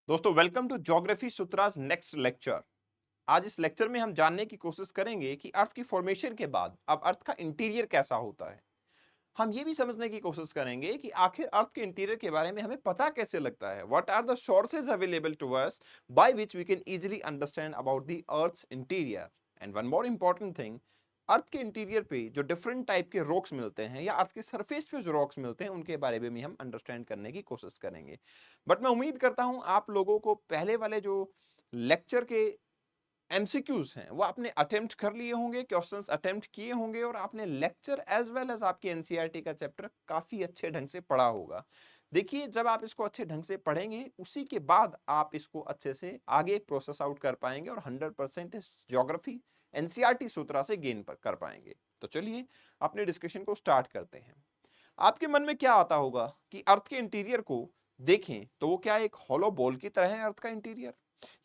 दोस्तों welcome to geography Sutras next lecture. आज इस लेक्चर में हम जानने की कोशिश करेंगे कि अर्थ की फॉर्मेशन के बाद अब अर्थ का इंटीरियर कैसा होता है। हम ये भी समझने की कोशिश करेंगे कि आखिर अर्थ के इंटीरियर के बारे में हमें पता कैसे लगता है। What are the sources available to us by which we can easily understand about the earth's interior. And one more important thing, earth के इंटीरियर पे जो डिफरेंट टाइप के रॉक्स मिलते हैं या अर्थ के सरफेस पे जो रॉक्स मिलते हैं उनके बारे में भी हम अंडरस्टैंड करने की कोशिश करेंगे। बट मैं उम्मीद करता हूं आप लोगों को पहले वाले जो लेक्चर के एमसीक्यूज हैं वो आपने अटेम्प्ट कर लिए होंगे, क्वेश्चंस अटेम्प्ट किए होंगे और आपने लेक्चर एज वेल एज आपके एनसीईआरटी का चैप्टर काफी अच्छे ढंग से पढ़ा होगा। देखिए, जब आप इसको अच्छे ढंग से पढ़ेंगे उसी के बाद आप इसको अच्छे से आगे प्रोसेस आउट कर पाएंगे और 100% इस ज्योग्राफी एनसीईआरटी सूत्रा से गेन कर पाएंगे। तो चलिए अपने डिस्कशन को स्टार्ट करते हैं। आपके मन में क्या आता होगा कि अर्थ के इंटीरियर को देखें तो वो क्या एक हॉलो बॉल की तरह है अर्थ का इंटीरियर,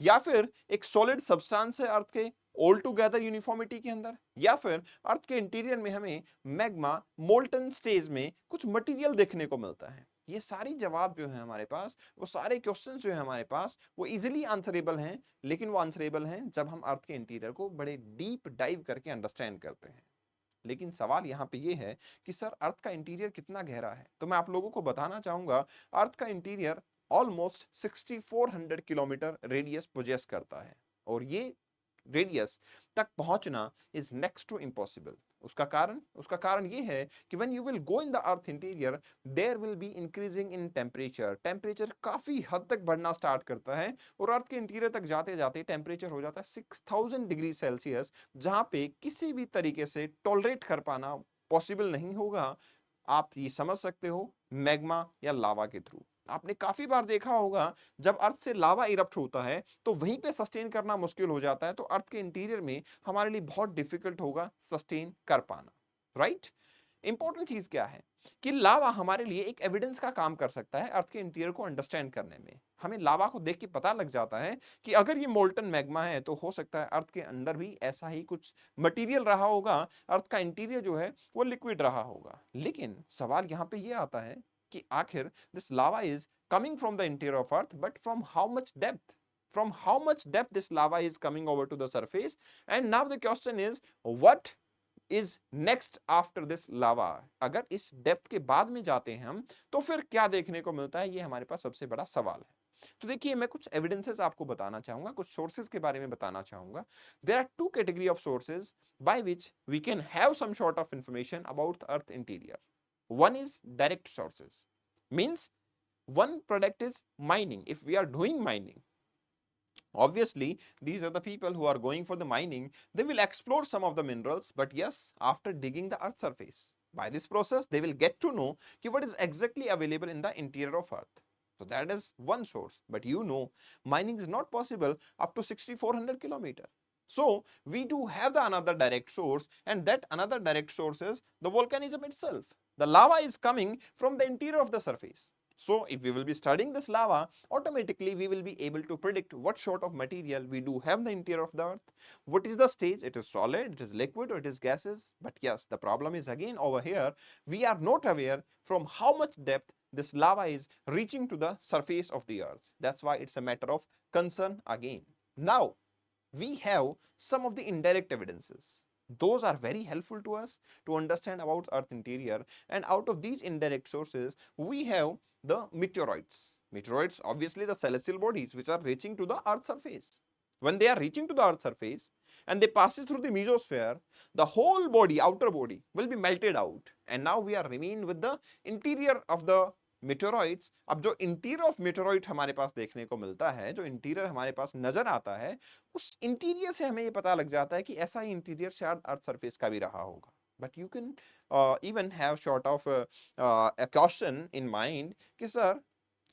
या फिर एक सॉलिड सब्सटेंस है अर्थ के ऑल टुगेदर यूनिफॉर्मिटी के अंदर, या फिर अर्थ के इंटीरियर में हमें मैग्मा मोल्टन स्टेज में कुछ मटेरियल देखने को मिलता है। ये सारी जवाब जो है हमारे पास, वो सारे क्वेश्चंस जो है हमारे पास वो इजीली आंसरेबल हैं, लेकिन वो आंसरेबल हैं जब हम अर्थ के इंटीरियर को बड़े डीप डाइव करके अंडरस्टैंड करते हैं। लेकिन सवाल यहाँ पे ये है कि सर अर्थ का इंटीरियर कितना गहरा है। तो मैं आप लोगों को बताना चाहूंगा अर्थ का interior almost 6400 kilometre radius possess करता है और ये रेडियस तक पहुंचना इज नेक्स्ट टू इम्पॉसिबल। उसका कारण ये है कि when you will go in the earth interior there will be increasing in temperature काफी हद तक बढ़ना स्टार्ट करता है और अर्थ के इंटीरियर तक जाते जाते टेम्परेचर हो जाता है 6000 डिग्री सेल्सियस, जहां पे किसी भी तरीके से टॉलरेट कर पाना पॉसिबल नहीं होगा। आप ये समझ सकते हो, मैग्मा या लावा के थ्रू। आपने काफी बार देखा होगा जब अर्थ से लावा इरप्ट होता है तो वहीं पे सस्टेन करना मुश्किल हो जाता है, तो अर्थ के इंटीरियर में हमारे लिए बहुत डिफिकल्ट होगा सस्टेन कर पाना। राइट? इंपॉर्टेंट चीज क्या है कि लावा हमारे लिए एक एविडेंस का काम कर सकता है अर्थ के इंटीरियर को अंडरस्टैंड करने में। हमें लावा को देख के पता लग जाता है कि अगर ये मोल्टन मैग्मा है तो हो सकता है अर्थ के अंदर भी ऐसा ही कुछ मटेरियल रहा होगा, अर्थ का इंटीरियर जो है वो लिक्विड रहा होगा। लेकिन सवाल यहां पे ये आता है कि आखिर this lava is coming from the interior of earth, but from how much depth? From how much depth this lava is coming over to the surface? And now the question is, what is next after this lava? अगर इस depth के बाद में जाते हैं हम तो फिर क्या देखने को मिलता है, ये हमारे पास सबसे बड़ा सवाल है। तो देखिए, मैं कुछ एविडेंसेस आपको बताना चाहूंगा, कुछ सोर्सेज के बारे में बताना चाहूंगा। There are two category of sources by which we can have some sort of information about earth interior. One is direct sources, means one product is mining. If we are doing mining, obviously these are the people who are going for the mining, they will explore some of the minerals, but yes, after digging the earth surface, by this process they will get to know what is exactly available in the interior of earth. So that is one source, but mining is not possible up to 6400 kilometer. So we do have the another direct source, and that another direct source is the volcanism itself. The lava is coming from the interior of the surface. So if we will be studying this lava, automatically we will be able to predict what sort of material we do have in the interior of the earth. What is the stage? It is solid, it is liquid, or it is gases. But yes, the problem is again over here, we are not aware from how much depth this lava is reaching to the surface of the earth. That's why it's a matter of concern again. Now, we have some of the indirect evidences. Those are very helpful to us to understand about earth interior, and out of these indirect sources we have the meteoroids, obviously the celestial bodies which are reaching to the earth surface. When they are reaching to the earth surface and they passes through the mesosphere, the whole body, outer body, will be melted out, and now we are remain with the interior of the meteoroids. अब जो interior of meteoroid हमारे पास देखने को मिलता है, जो interior हमारे पास नजर आता है, उस इंटीरियर से हमें ये पता लग जाता है कि ऐसा ही इंटीरियर शायद अर्थ सरफेस का भी रहा होगा। But you can even have short of a question in mind कि सर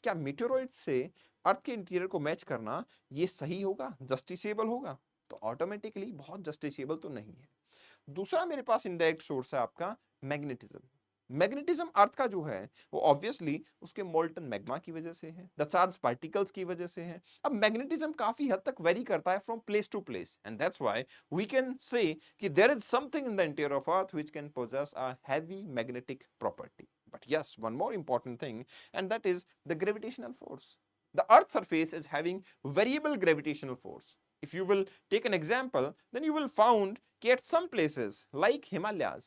क्या मेटेरॉइड से अर्थ के इंटीरियर को मैच करना ये सही होगा, जस्टिसेबल होगा? तो ऑटोमेटिकली बहुत जस्टिसेबल तो नहीं है। दूसरा मेरे पास इनडायरेक्ट सोर्स है आपका मैग्नेटिज्म। मैग्नेटिज्म अर्थ का जो है वो ऑब्वियसली उसके मोल्टन मैग्मा की वजह से है, द चार्ज पार्टिकल्स की वजह से है। अब मैग्नेटिज्म काफी हद तक वेरी करता है from place to place, and that's why we can say कि there is something in the interior of earth which can possess a heavy magnetic property. But yes, one more important thing, and that is the gravitational force. The earth surface is having variable gravitational force. If you will take an example, then you will found that at some places like Himalayas,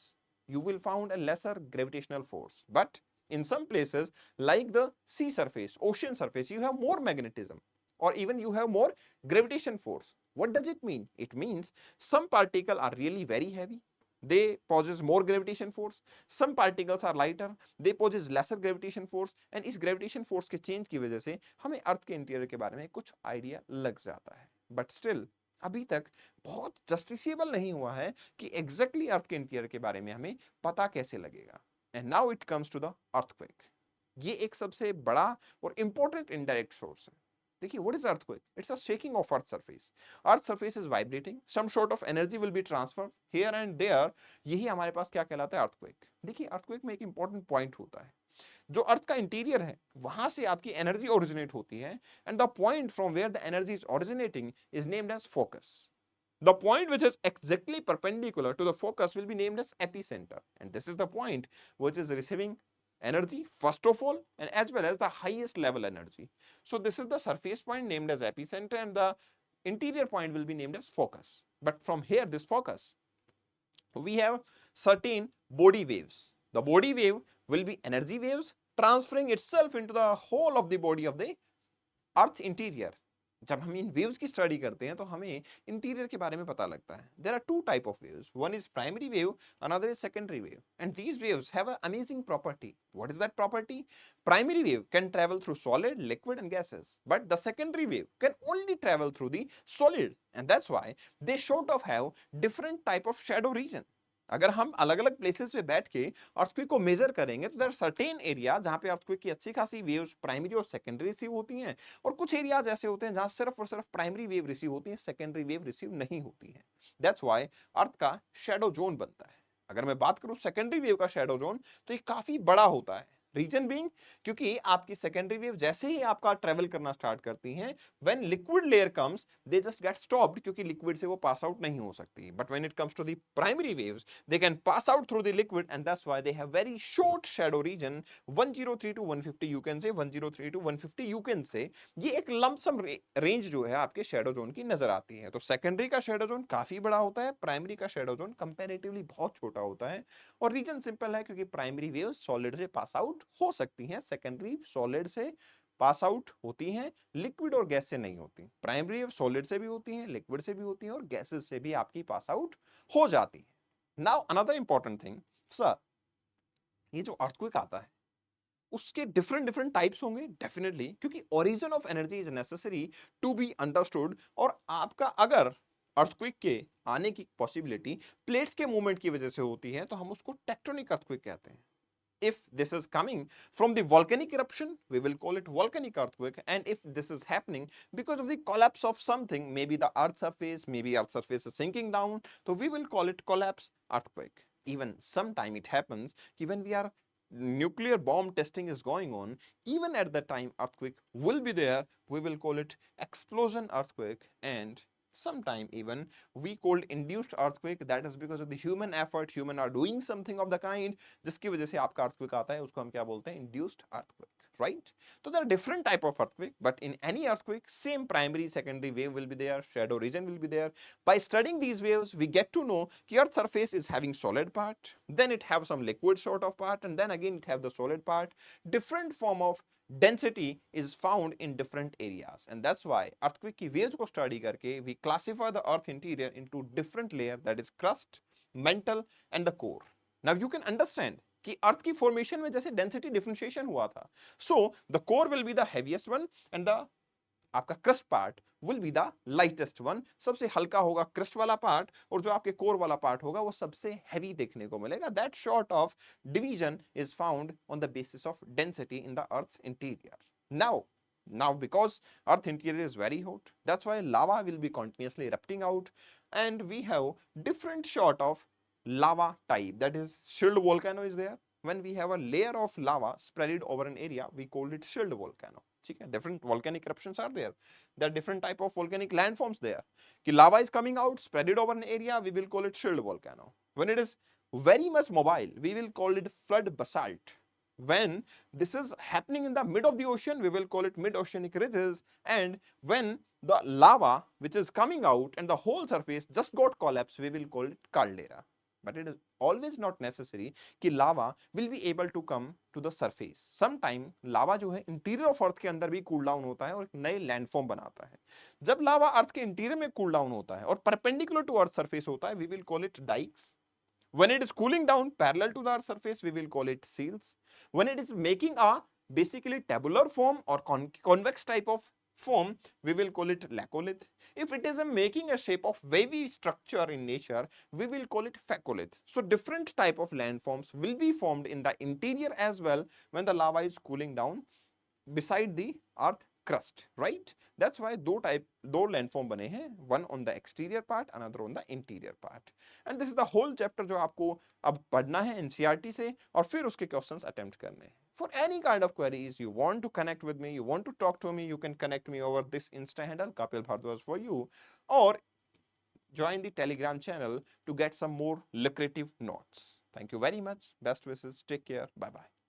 you will found a lesser gravitational force. But in some places like the sea surface, ocean surface, you have more magnetism or even you have more gravitation force. What does it mean? It means some particles are really very heavy. They possess more gravitation force. Some particles are lighter. They possess lesser gravitation force. And इस gravitation force के change की वजह से हमें अर्थ के interior के बारे में कुछ आइडिया लग जाता है. बट स्टिल अभी तक बहुत जस्टिसेबल नहीं हुआ है कि एग्जैक्टली अर्थ के इंटीरियर के बारे में हमें पता कैसे लगेगा. And now it comes to the earthquake. ये एक सबसे बड़ा और इंपॉर्टेंट इनडायरेक्ट सोर्स है. देखिए, what is earthquake? It's a shaking of earth surface. Earth surface is vibrating. Some sort of energy will be transferred here and there. यही हमारे पास क्या कहलाता है? earthquake. देखिए, earthquake में एक important point होता है. जो अर्थ का इंटीरियर है वहां से आपकी एनर्जी ओरिजिनेट होती है and the point from where the energy is originating is named as focus. The point which is exactly perpendicular to the focus will be named as epicenter, and this is the point which is receiving energy first of all and as well as the highest level energy. So this is the surface point named as epicenter and the interior point will be named as focus. But from here, this focus, we have certain body waves. The body wave will be energy waves transferring itself into the whole of the body of the earth interior. जब हम इन waves की study करते हैं तो हमें interior के बारे में पता लगता है. There are two type of waves. One is primary wave, another is secondary wave. And these waves have a amazing property. What is that property? Primary wave can travel through solid, liquid and gases, but the secondary wave can only travel through the solid. And that's why they sort of have different type of shadow region. अगर हम अलग अलग places पे बैठ के earthquake को major करेंगे तो देयर सर्टेन एरिया जहां पे अर्थक्वेक की अच्छी खासी वेव्स प्राइमरी और सेकेंडरी रिसीव होती हैं और कुछ एरियाज ऐसे होते हैं जहां सिर्फ और सिर्फ प्राइमरी वेव रिसीव होती है, सेकेंडरी वेव रिसीव नहीं होती है. दैट्स व्हाई अर्थ का शैडो जोन बनता है. अगर मैं बात करूं सेकेंडरी वेव का शैडो जोन तो ये काफी बड़ा होता है. रीजन बीइंग क्योंकि आपकी सेकेंडरी वेव जैसे ही आपका ट्रेवल करना स्टार्ट करती हैं, when liquid layer comes they just get stopped क्योंकि लिक्विड से वो पास आउट नहीं हो सकती. But when it comes to the primary waves they can pass out through the liquid and that's why they have very short shadow region. 103 to 150 you can say, 103 to 150 you can से. ये एक lump sum range जो है आपके shadow zone की नजर आती है. तो सेकेंडरी का शैडो जोन काफी बड़ा होता है, प्राइमरी का शैडो जोन कंपैरेटिवली बहुत छोटा होता है. और रीजन सिंपल है क्योंकि प्राइमरी वेव्स सॉलिड से पास आउट हो सकती हैं, सेकेंडरी सॉलिड से पास आउट होती हैं, लिक्विड और गैस से नहीं होती. प्राइमरी वेव सॉलिड से भी होती हैं, लिक्विड से भी होती हैं और गैसेस से भी आपकी पास आउट हो जाती है. Now another important thing sir, ये जो अर्थक्वेक आता है उसके डिफरेंट डिफरेंट टाइप्स होंगे डेफिनेटली, क्योंकि origin of energy is necessary to be understood. और आपका अगर अर्थक्वेक के आने की पॉसिबिलिटी प्लेट्स के मूवमेंट की वजह से होती है तो हम उसको टेक्टोनिक अर्थक्वेक कहते हैं. If this is coming from the volcanic eruption, we will call it volcanic earthquake. And if this is happening because of the collapse of something, maybe the earth surface, maybe earth surface is sinking down, so we will call it collapse earthquake. Even sometime it happens when we are nuclear bomb testing is going on, even at that time earthquake will be there, we will call it explosion earthquake. And sometime even we called induced earthquake, that is because of the human effort, human are doing something of the kind जिसकी वजह से आपका earthquake आता है, उसको हम क्या बोलते हैं? Induced earthquake, right? So there are different type of earthquake, but in any earthquake same primary secondary wave will be there, shadow region will be there. By studying these waves we get to know कि earth surface is having solid part, then it have some liquid sort of part, and then again it have the solid part. Different form of density is found in different areas, and that's why earthquake की waves को study करके we classify the earth interior into different layer, that is crust, mantle and the core. Now you can understand कि अर्थ की formation में जैसे density differentiation हुआ था, so the core will be the heaviest one and the आपका crust part will be the lightest one. सबसे हल्का होगा क्रस्ट वाला पार्ट और जो आपके कोर वाला पार्ट होगा वो सबसे हैवी देखने को मिलेगा. That sort of division is found on the basis of density in the earth interior. Now because earth interior is very hot, that's why lava will be continuously erupting out, and we have different sort of lava type, that is shield volcano is there. When we have a layer of lava spread over an area, we call it shield volcano. ठीक है, different volcanic eruptions are there. There are different type of volcanic landforms there. कि lava is coming out spread over an area, we will call it shield volcano. When it is very much mobile, we will call it flood basalt. When this is happening in the mid of the ocean, we will call it mid-oceanic ridges. And when the lava which is coming out and the whole surface just got collapsed, we will call it caldera. But it is always not necessary कि lava will be able to come to the surface. Sometime lava जो है interior of earth के अंदर भी cool down होता है और एक नए landform बनाता है. जब lava earth के interior में cool down होता है और perpendicular to earth surface होता है, we will call it dikes. When it is cooling down parallel to the earth surface, we will call it seals. When it is making a basically tabular form or convex type of form, we will call it laccolith. If it is making a shape of wavy structure in nature, we will call it faccolith. So different type of landforms will be formed in the interior as well when the lava is cooling down beside the earth crust, right? That's why दो landform बने हैं, one on the exterior part, another on the interior part. And this is the whole chapter जो आपको अब पढ़ना है NCERT से और फिर उसके questions attempt करने हैं. For any kind of queries you want to connect with me, you want to talk to me, you can connect me over this Insta handle, Kapil Bhardwaj for you, or join the Telegram channel to get some more lucrative notes. Thank you very much. Best wishes. Take care. Bye bye.